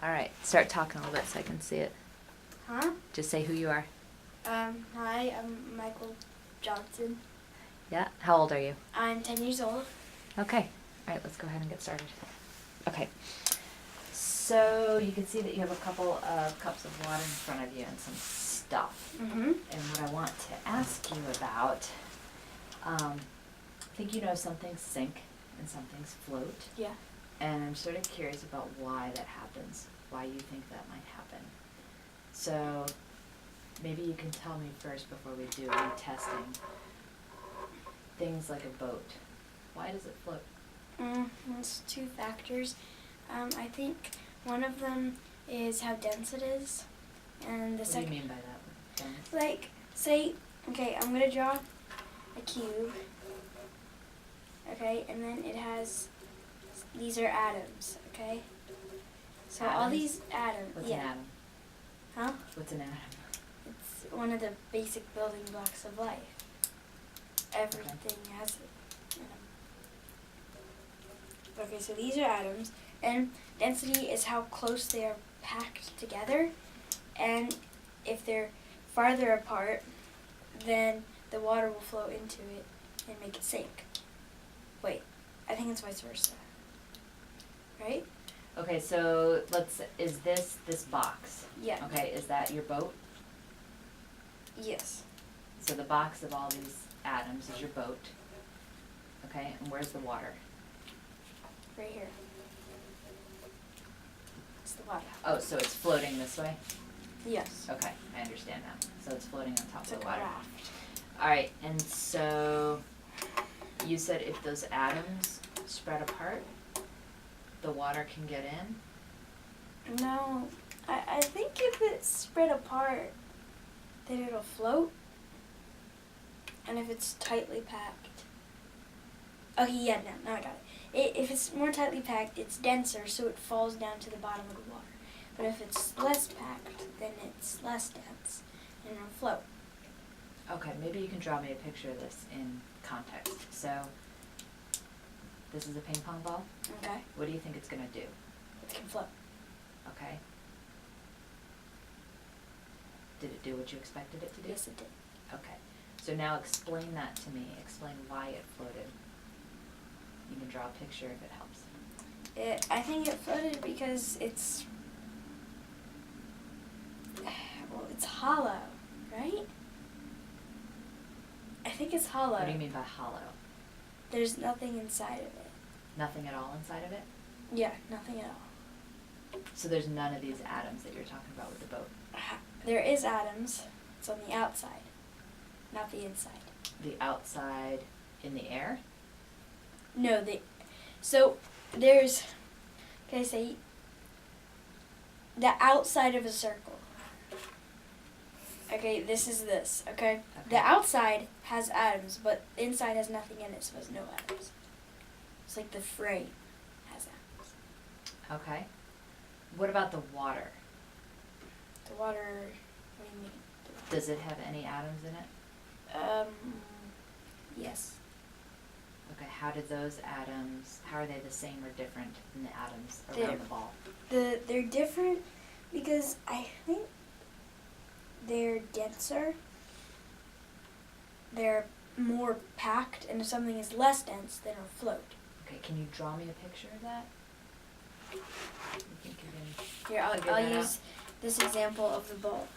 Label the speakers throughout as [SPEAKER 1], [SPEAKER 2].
[SPEAKER 1] All right, start talking a little bit so I can see it.
[SPEAKER 2] Huh?
[SPEAKER 1] Just say who you are.
[SPEAKER 2] Hi, I'm Michael Johnson.
[SPEAKER 1] Yeah? How old are you?
[SPEAKER 2] I'm 10 years old.
[SPEAKER 1] Okay. All right, let's go ahead and get started. Okay. So you can see that you have a couple of cups of water in front of you and some stuff.
[SPEAKER 2] Mm-hmm.
[SPEAKER 1] And what I want to ask you about, I think you know some things sink and some things float.
[SPEAKER 2] Yeah.
[SPEAKER 1] And I'm sort of curious about why that happens, why you think that might happen. So maybe you can tell me first before we do any testing. Things like a boat. Why does it float?
[SPEAKER 2] There's two factors. I think one of them is how dense it is. And the
[SPEAKER 1] What
[SPEAKER 2] second...
[SPEAKER 1] do you mean by that? Dense?
[SPEAKER 2] Like, say, okay, I'm going to draw a cube. Okay, and then it has... These are atoms, okay? So all
[SPEAKER 1] Atoms?
[SPEAKER 2] these atoms...
[SPEAKER 1] What's
[SPEAKER 2] yeah.
[SPEAKER 1] an atom?
[SPEAKER 2] Huh?
[SPEAKER 1] What's an atom?
[SPEAKER 2] It's one of the basic building blocks of life. Everything has it in them. Okay, so these are atoms, and density is how close they are packed together, and if they're farther apart, then the water will flow into it and make it sink. Wait, I think it's vice versa. Right?
[SPEAKER 1] Okay, so is this box?
[SPEAKER 2] Yeah.
[SPEAKER 1] Okay, is that your boat?
[SPEAKER 2] Yes.
[SPEAKER 1] So the box of all these atoms is your boat. Okay, and where's the water?
[SPEAKER 2] Right here. It's the water.
[SPEAKER 1] Oh, so it's floating this way?
[SPEAKER 2] Yes.
[SPEAKER 1] Okay, I understand now. So it's floating on top
[SPEAKER 2] It's
[SPEAKER 1] of
[SPEAKER 2] like
[SPEAKER 1] the
[SPEAKER 2] a
[SPEAKER 1] water.
[SPEAKER 2] raft.
[SPEAKER 1] All right, and so you said if those atoms spread apart, the water can get in?
[SPEAKER 2] No, I think if it's spread apart, then it'll float. And if it's tightly packed. Okay, yeah, now I got it. If it's more tightly packed, it's denser, so it falls down to the bottom of the water. But if it's less packed, then it's less dense, and it'll float.
[SPEAKER 1] Okay, maybe you can draw me a picture of this in context. So, this is a ping pong ball.
[SPEAKER 2] Okay?
[SPEAKER 1] What do you think it's going to do?
[SPEAKER 2] It can float.
[SPEAKER 1] Okay. Did it do what you expected it to do?
[SPEAKER 2] Yes, it did.
[SPEAKER 1] Okay. So now explain that to me. Explain why it floated. You can draw a picture if it helps.
[SPEAKER 2] I think it floated because it's... Well, it's hollow, right? I think it's hollow.
[SPEAKER 1] What do you mean by hollow?
[SPEAKER 2] There's nothing inside of it.
[SPEAKER 1] Nothing at all inside of it?
[SPEAKER 2] Yeah, nothing at all.
[SPEAKER 1] So there's none of these atoms that you're talking about with the boat?
[SPEAKER 2] There is atoms. It's on the outside, not the inside.
[SPEAKER 1] The outside in the air?
[SPEAKER 2] No, so there's, can I say, the outside of a circle. Okay, this is this, okay? The outside has atoms, but the inside has nothing in it, so there's no atoms. It's like the frame has atoms.
[SPEAKER 1] Okay. What about the water?
[SPEAKER 2] The water, what do you mean?
[SPEAKER 1] Does it have any atoms in it?
[SPEAKER 2] Yes.
[SPEAKER 1] Okay, how did those atoms, how are they the same or different than the atoms around the ball?
[SPEAKER 2] They're different because I think they're denser. They're more packed, and if something is less dense, then it'll float.
[SPEAKER 1] Okay, can you draw me a picture of that? You think you can
[SPEAKER 2] Here,
[SPEAKER 1] figure
[SPEAKER 2] I'll
[SPEAKER 1] that
[SPEAKER 2] use this example of the ball.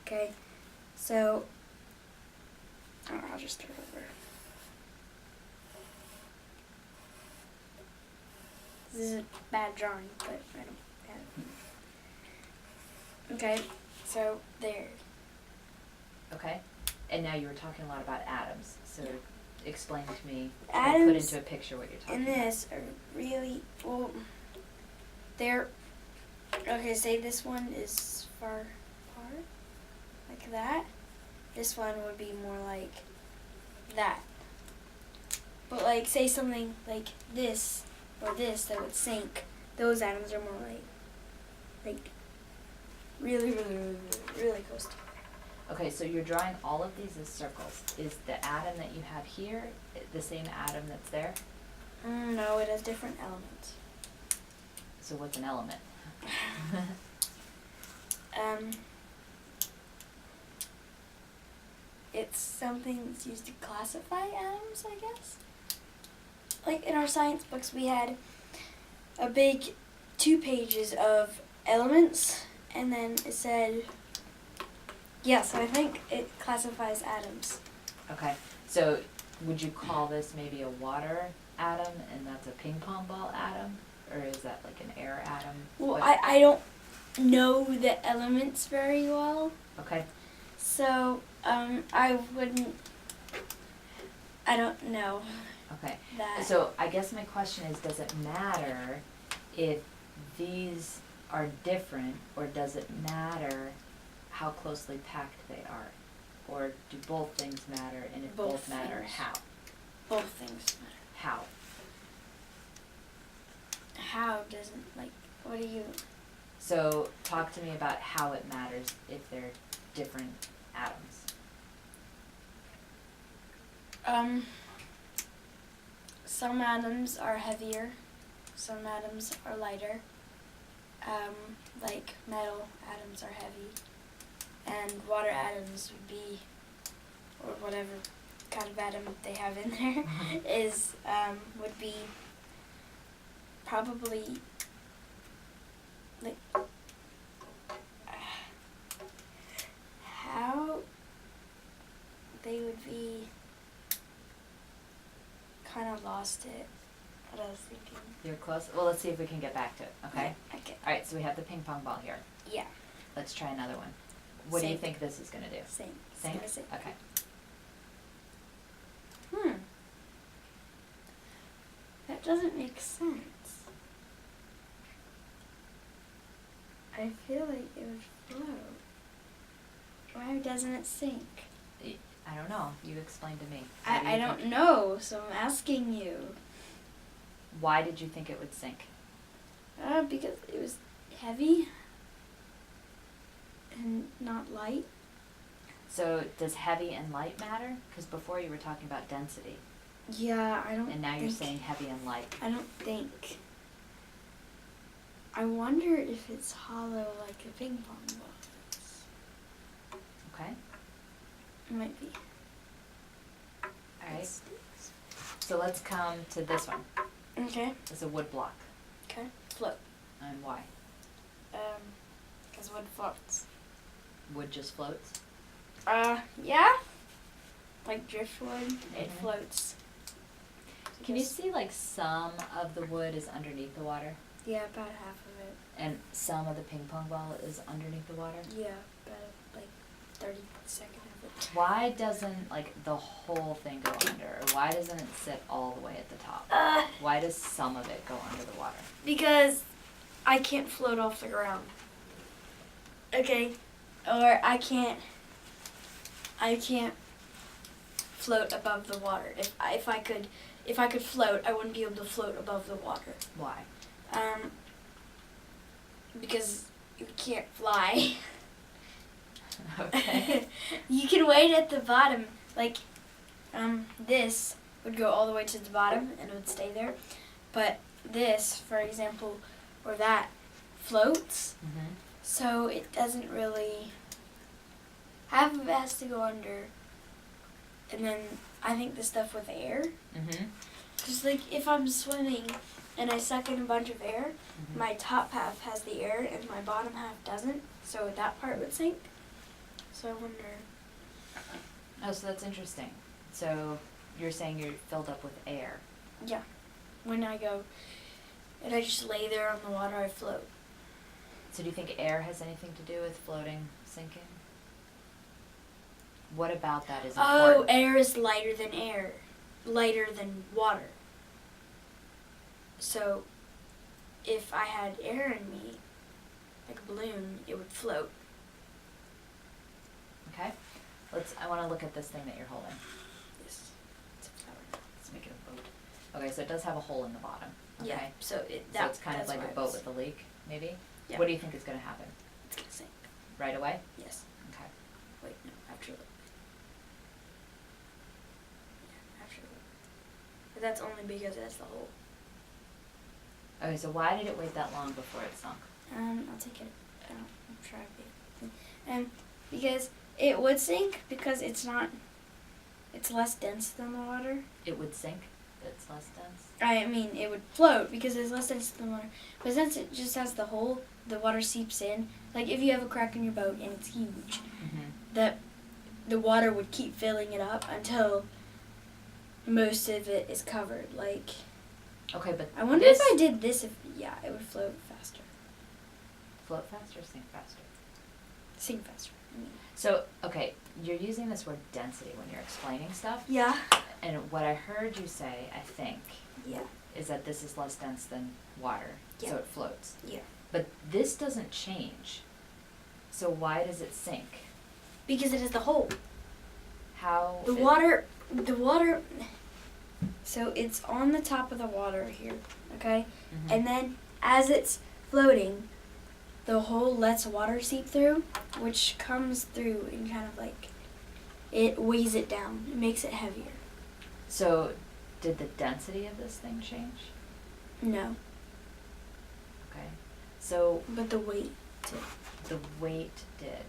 [SPEAKER 2] Okay, so I'll just turn it over. This is a bad drawing, but I don't have it. Okay, so there.
[SPEAKER 1] Okay, and now you were talking a lot about atoms, so explain to me, or put
[SPEAKER 2] Atoms
[SPEAKER 1] into a picture what you're talking
[SPEAKER 2] in
[SPEAKER 1] about.
[SPEAKER 2] this are really, well, they're, okay, say this one is far apart, like that. This one would be more like that. But like, say something like this, or this that would sink, those atoms are more like really, really, really, really close together.
[SPEAKER 1] Okay, so you're drawing all of these as circles. Is the atom that you have here the same atom that's there?
[SPEAKER 2] No, it has different elements.
[SPEAKER 1] So what's an element?
[SPEAKER 2] It's something that's used to classify atoms, I guess. Like in our science books, we had a big 2 pages of elements, and then it said, yeah, so I think it classifies atoms.
[SPEAKER 1] Okay, so would you call this maybe a water atom and that's a ping pong ball atom? Or is that like an air atom?
[SPEAKER 2] Well,
[SPEAKER 1] What-
[SPEAKER 2] I don't know the elements very well,
[SPEAKER 1] Okay,
[SPEAKER 2] so I don't know
[SPEAKER 1] okay.
[SPEAKER 2] that.
[SPEAKER 1] So I guess my question is, does it matter if these are different, or does it matter how closely packed they are? Or do both things matter, and if both
[SPEAKER 2] Both
[SPEAKER 1] matter,
[SPEAKER 2] things.
[SPEAKER 1] how?
[SPEAKER 2] Both things matter.
[SPEAKER 1] How?
[SPEAKER 2] How doesn't, like, what do you,
[SPEAKER 1] So talk to me about how it matters if they're different atoms.
[SPEAKER 2] some atoms are heavier, some atoms are lighter. Like metal atoms are heavy, and water atoms would be, or whatever kind of atom they have in there, is, would be probably, like, how they would be, kind of lost it, what I was thinking.
[SPEAKER 1] You're close? Well, let's see if we can get back to it, okay?
[SPEAKER 2] Yeah, okay.
[SPEAKER 1] Alright, so we have the ping pong ball here.
[SPEAKER 2] Yeah,
[SPEAKER 1] Let's try another one. What do you
[SPEAKER 2] Same.
[SPEAKER 1] think this is gonna do?
[SPEAKER 2] same.
[SPEAKER 1] Same?
[SPEAKER 2] Same.
[SPEAKER 1] Okay.
[SPEAKER 2] That doesn't make sense. I feel like it would float. Why doesn't it sink?
[SPEAKER 1] I don't know. You explain to me. What do
[SPEAKER 2] I
[SPEAKER 1] you
[SPEAKER 2] don't
[SPEAKER 1] think?
[SPEAKER 2] know, so I'm asking you.
[SPEAKER 1] Why did you think it would sink?
[SPEAKER 2] Because it was heavy and not light.
[SPEAKER 1] So does heavy and light matter? Because before you were talking about density,
[SPEAKER 2] Yeah, I don't
[SPEAKER 1] and now you're
[SPEAKER 2] think-
[SPEAKER 1] saying heavy and light.
[SPEAKER 2] I don't think. I wonder if it's hollow like a ping pong ball is.
[SPEAKER 1] Okay?
[SPEAKER 2] It might be.
[SPEAKER 1] Alright. So let's come to this one.
[SPEAKER 2] Okay.
[SPEAKER 1] It's a wood block.
[SPEAKER 2] Okay. Float.
[SPEAKER 1] And why?
[SPEAKER 2] Because wood floats.
[SPEAKER 1] Wood just floats?
[SPEAKER 2] Yeah. Like driftwood, it
[SPEAKER 1] Mhm.
[SPEAKER 2] floats.
[SPEAKER 1] Can you
[SPEAKER 2] Just-
[SPEAKER 1] see like some of the wood is underneath the water?
[SPEAKER 2] Yeah, about half of it.
[SPEAKER 1] And some of the ping pong ball is underneath the water?
[SPEAKER 2] Yeah, about like 30-second of it.
[SPEAKER 1] Why doesn't like the whole thing go under? Or why doesn't it sit all the way at the top? Why does some of it go under the water?
[SPEAKER 2] Because I can't float off the ground. Okay, or I can't float above the water. If I could float, I wouldn't be able to float above the water.
[SPEAKER 1] Why?
[SPEAKER 2] Because you can't fly.
[SPEAKER 1] Okay.
[SPEAKER 2] You can wait at the bottom, like, this would go all the way to the bottom and it would stay there. But this, for example, or that, floats,
[SPEAKER 1] Mm-hmm.
[SPEAKER 2] so it doesn't really, half of it has to go under, and then I think the stuff with air,
[SPEAKER 1] Mm-hmm.
[SPEAKER 2] just like if I'm swimming and I suck in a bunch of air,
[SPEAKER 1] Mm-hmm.
[SPEAKER 2] my top half has the air and my bottom half doesn't, so that part would sink. So I wonder.
[SPEAKER 1] Oh, so that's interesting. So you're saying you're filled up with air.
[SPEAKER 2] Yeah. When I go and I just lay there on the water, I float.
[SPEAKER 1] So do you think air has anything to do with floating, sinking? What about that is
[SPEAKER 2] Oh,
[SPEAKER 1] important?
[SPEAKER 2] air is lighter than air. Lighter than water. So if I had air in me, like a balloon, it would float.
[SPEAKER 1] Okay. I want to look at this thing that you're holding.
[SPEAKER 2] Yes. It's a flower.
[SPEAKER 1] Let's make it a boat. Okay, so it does have a hole in the bottom. Okay.
[SPEAKER 2] Yeah. So
[SPEAKER 1] So it's kind of like a boat with a leak, maybe?
[SPEAKER 2] Yeah.
[SPEAKER 1] What do you think is going to happen?
[SPEAKER 2] It's gonna sink.
[SPEAKER 1] Right away?
[SPEAKER 2] Yes.
[SPEAKER 1] Okay.
[SPEAKER 2] Wait, no, after a little bit. Yeah, after a little bit. But that's only because it has the hole.
[SPEAKER 1] Okay, so why did it wait that long before it sunk?
[SPEAKER 2] I'll take it out. I'll try it. Because it would sink because it's less dense than the water.
[SPEAKER 1] It would sink. It's less dense.
[SPEAKER 2] I mean, it would float because it's less dense than water. But since it just has the hole, the water seeps in. Like if you have a crack in your boat and it's huge, the water would keep filling it up until most of it is covered. Like,
[SPEAKER 1] okay, but
[SPEAKER 2] I wonder if I did this, it would float faster.
[SPEAKER 1] Float faster, sink faster.
[SPEAKER 2] Sink faster.
[SPEAKER 1] So, okay, you're using this word density when you're explaining stuff.
[SPEAKER 2] Yeah.
[SPEAKER 1] And what I heard you say, I think,
[SPEAKER 2] Yeah.
[SPEAKER 1] is that this is less dense than water,
[SPEAKER 2] Yeah.
[SPEAKER 1] so it floats.
[SPEAKER 2] Yeah.
[SPEAKER 1] But this doesn't change. So why does it sink?
[SPEAKER 2] Because it has the hole.
[SPEAKER 1] How?
[SPEAKER 2] The water, so it's on the top of the water here, okay?
[SPEAKER 1] Mhm.
[SPEAKER 2] And then as it's floating, the hole lets water seep through, which comes through and kind of like, it weighs it down. It makes it heavier.
[SPEAKER 1] So, did the density of this thing change?
[SPEAKER 2] No,
[SPEAKER 1] Okay. So,
[SPEAKER 2] but the weight did.
[SPEAKER 1] the weight did.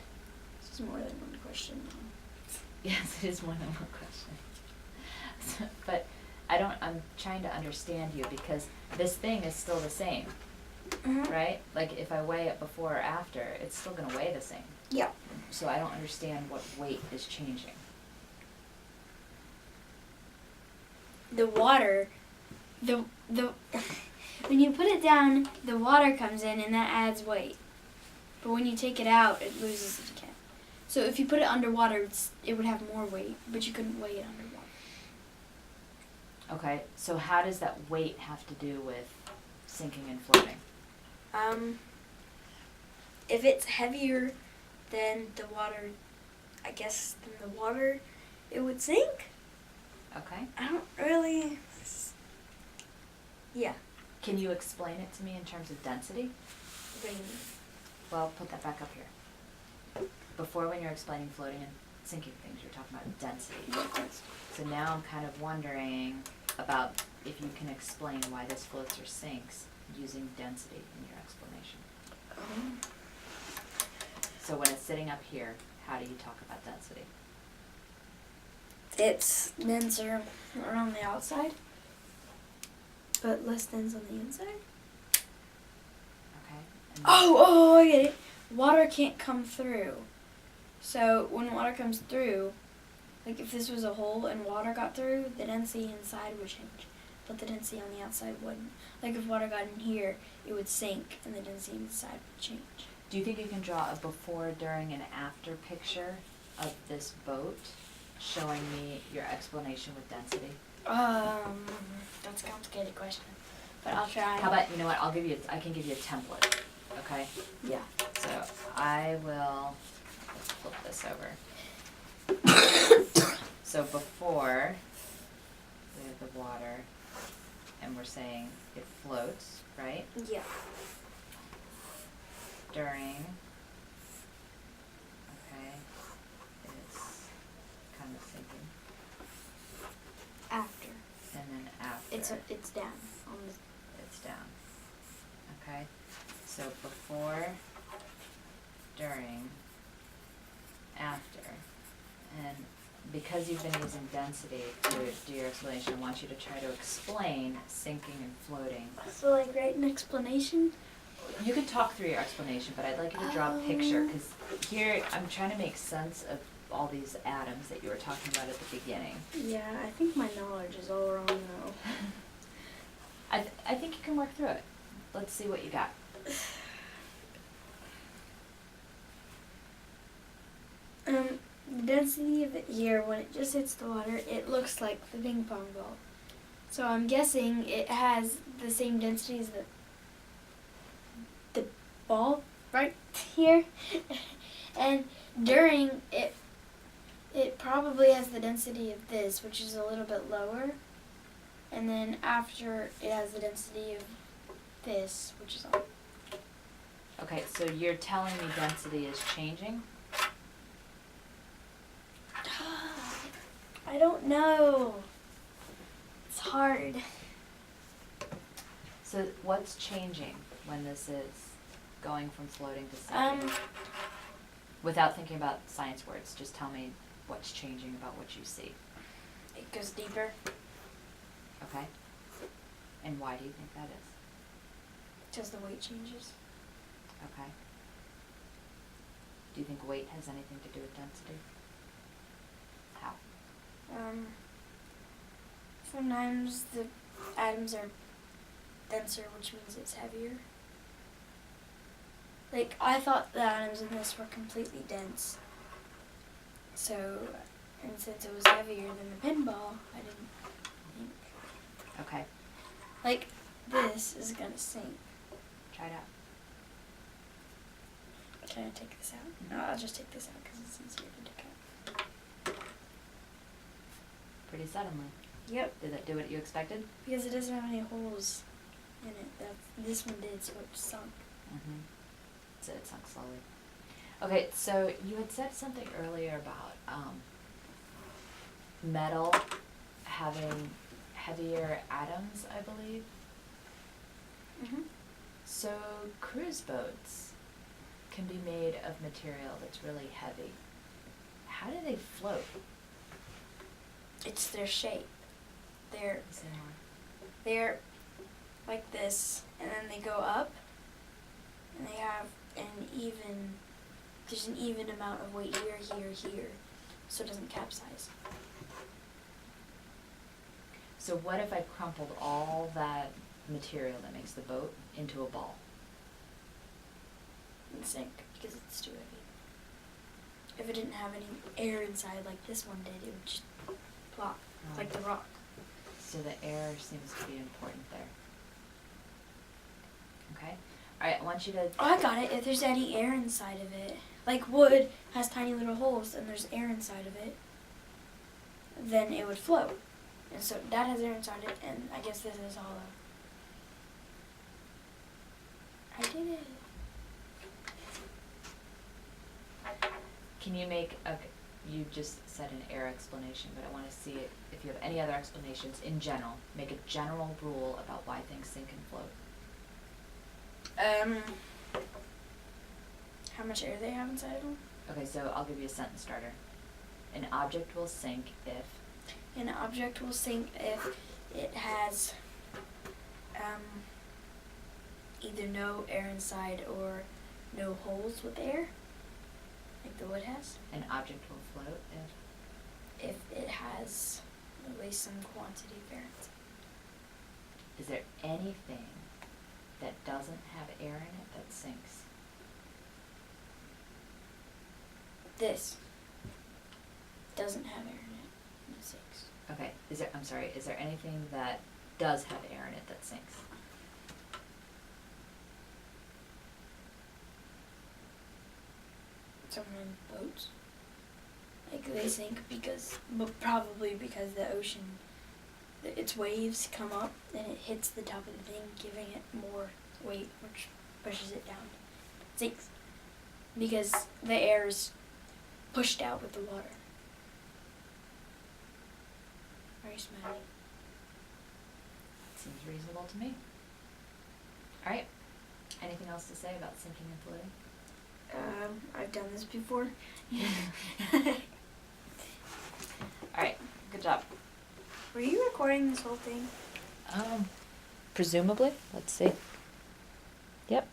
[SPEAKER 2] This is more than one question.
[SPEAKER 1] Yes, it is more than one question. But I'm trying to understand you because this thing is still the same, right? Like if I weigh it before or after, it's still gonna weigh the same.
[SPEAKER 2] Yeah.
[SPEAKER 1] So I don't understand what weight is changing.
[SPEAKER 2] The water, the when you put it down, the water comes in and that adds weight. But when you take it out, it loses it again. So if you put it underwater, it would have more weight, but you couldn't weigh it underwater.
[SPEAKER 1] Okay, so how does that weight have to do with sinking and floating?
[SPEAKER 2] If it's heavier than the water, I guess than the water, it would sink.
[SPEAKER 1] Okay.
[SPEAKER 2] I don't really. Yeah.
[SPEAKER 1] Can you explain it to me in terms of density? Well, put that back up here. Before, when you're explaining floating and sinking things, you're talking about density. So now I'm kind of wondering about if you can explain why this floats or sinks using density in your explanation. So when it's sitting up here, how do you talk about density?
[SPEAKER 2] It's denser around the outside, but less dense on the inside.
[SPEAKER 1] Okay. And
[SPEAKER 2] Oh, I get it. Water can't come through. So when water comes through, like if this was a hole and water got through, the density inside would change, but the density on the outside wouldn't. Like if water got in here, it would sink and the density inside would change.
[SPEAKER 1] do you think you can draw a before, during, and after picture of this boat showing me your explanation with density?
[SPEAKER 2] That's a complicated question, but I'll try.
[SPEAKER 1] How about, you know what, I can give you a template, okay?
[SPEAKER 2] Yeah.
[SPEAKER 1] So I will, let's flip this over. So before, we have the water, and we're saying it floats, right?
[SPEAKER 2] Yeah.
[SPEAKER 1] During, okay, it's kind of sinking,
[SPEAKER 2] After.
[SPEAKER 1] and then after.
[SPEAKER 2] It's down on the.
[SPEAKER 1] It's down. Okay, so before, during, after, and because you've been using density to do your explanation, I want you to try to explain sinking and floating.
[SPEAKER 2] So like write an explanation.
[SPEAKER 1] You could talk through your explanation, but I'd like you to draw a picture, because here I'm trying to make sense of all these atoms that you were talking about at the beginning.
[SPEAKER 2] Yeah, I think my knowledge is all wrong though.
[SPEAKER 1] I think you can work through it. Let's see what you got.
[SPEAKER 2] The density of it here, when it just hits the water, it looks like the ping pong ball. So I'm guessing it has the same density as the ball right here. And during it, it probably has the density of this, which is a little bit lower. And then after, it has the density of this, which is all.
[SPEAKER 1] Okay, so you're telling me density is changing?
[SPEAKER 2] I don't know. It's hard.
[SPEAKER 1] So what's changing when this is going from floating to sinking? Without thinking about science words, just tell me what's changing about what you see.
[SPEAKER 2] It goes deeper.
[SPEAKER 1] Okay? And why do you think that is?
[SPEAKER 2] Because the weight changes.
[SPEAKER 1] Okay. Do you think weight has anything to do with density? How?
[SPEAKER 2] Sometimes the atoms are denser, which means it's heavier. Like, I thought the atoms in this were completely dense. So, and since it was heavier than the pinball, I didn't think.
[SPEAKER 1] Okay.
[SPEAKER 2] Like, this is gonna sink.
[SPEAKER 1] Try it out.
[SPEAKER 2] Can I take this out? No, I'll just take this out because it's easier to take out.
[SPEAKER 1] Pretty suddenly.
[SPEAKER 2] Yep.
[SPEAKER 1] Did that do what you expected?
[SPEAKER 2] Because it doesn't have any holes in it. This one did, so it sunk.
[SPEAKER 1] Mm-hmm. So it sunk slowly. Okay, so you had said something earlier about metal having heavier atoms, I believe.
[SPEAKER 2] Mm-hmm.
[SPEAKER 1] So cruise boats can be made of material that's really heavy. How do they float?
[SPEAKER 2] It's their shape. They're
[SPEAKER 1] Say more.
[SPEAKER 2] they're like this, and then they go up, and they have there's an even amount of weight here, here, so it doesn't capsize.
[SPEAKER 1] So what if I crumpled all that material that makes the boat into a ball?
[SPEAKER 2] And sink because it's too heavy. If it didn't have any air inside like this one did, it would just plop like the rock.
[SPEAKER 1] So the air seems to be important there. Okay? Alright, I want you to...
[SPEAKER 2] Oh, I got it. If there's any air inside of it, like wood has tiny little holes and there's air inside of it, then it would float. And so that has air inside it, and I guess this is hollow. I did it.
[SPEAKER 1] Can you make a... You just said an air explanation, but I want to see it, if you have any other explanations in general. Make a general rule about why things sink and float.
[SPEAKER 2] How much air they have inside of them?
[SPEAKER 1] Okay, so I'll give you a sentence starter. An object will sink if...
[SPEAKER 2] An object will sink if it has either no air inside or no holes with air, like the wood has.
[SPEAKER 1] An object will float if...
[SPEAKER 2] If it has at least some quantity of air inside.
[SPEAKER 1] Is there anything that doesn't have air in it that sinks?
[SPEAKER 2] This doesn't have air in it, and it sinks.
[SPEAKER 1] Okay, is there anything that does have air in it that sinks?
[SPEAKER 2] Some boats, like they sink but probably because the ocean, its waves come up and it hits the top of the thing, giving it more weight, which pushes it down. It sinks because the air is pushed out with the water. Very smelly.
[SPEAKER 1] Seems reasonable to me. Alright, anything else to say about sinking and floating?
[SPEAKER 2] I've done this before.
[SPEAKER 1] Alright, good job.
[SPEAKER 2] Were you recording this whole thing?
[SPEAKER 1] Presumably, let's see. Yep.